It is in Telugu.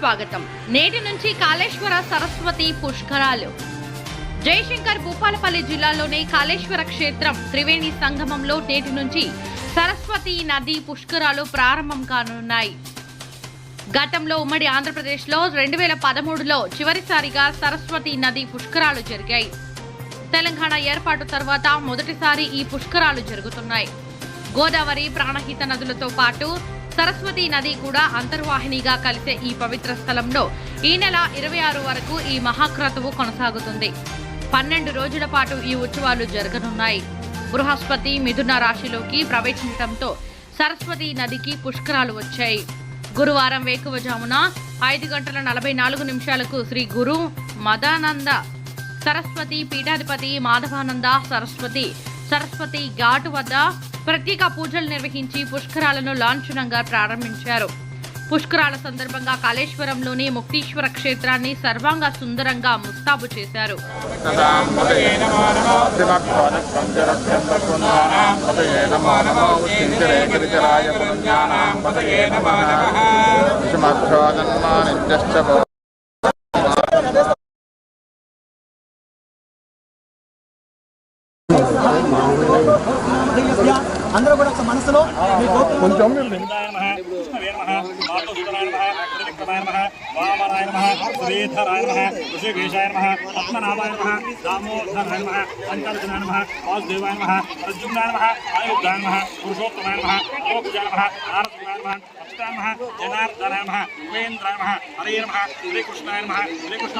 స్వాగతం. నేటి నుంచి కాళేశ్వర సరస్వతి పుష్కరాలు. జయశంకర్ భూపాలపల్లి జిల్లాలోని కాళేశ్వర క్షేత్రం త్రివేణి సంగమంలో నేటి నుంచి సరస్వతి నది పుష్కరాలు ప్రారంభం కానున్నాయి. గతంలో ఉమ్మడి ఆంధ్రప్రదేశ్లో 2013లో చివరిసారిగా సరస్వతి నది పుష్కరాలు జరిగాయి. తెలంగాణ ఏర్పాటు తర్వాత మొదటిసారి ఈ పుష్కరాలు జరుగుతున్నాయి. గోదావరి, ప్రాణహిత నదులతో పాటు సరస్వతి నది కూడా అంతర్వాహినిగా కలిసే ఈ పవిత్ర స్థలంలో ఈ నెల 26 వరకు ఈ మహాక్రతువు కొనసాగుతుంది. 12 రోజుల పాటు ఈ ఉత్సవాలు జరగనున్నాయి. బృహస్పతి మిథున రాశిలోకి ప్రవేశించడంతో సరస్వతి నదికి పుష్కరాలు వచ్చాయి. గురువారం వేకువజామున 5:44 శ్రీ గురు మదానంద సరస్వతి పీఠాధిపతి మాధవానంద సరస్వతి ఘాటు వద్ద ప్రత్యేక పూజలు నిర్వహించి పుష్కరాలను లాంఛనంగా ప్రారంభించారు. పుష్కరాల సందర్భంగా కాళేశ్వరంలోని ముక్తీశ్వర క్షేత్రాన్ని సర్వాంగ సుందరంగా ముస్తాబు చేశారు. అందరూ కూడా మనసులో కొంచెం శ్రీకృష్ణ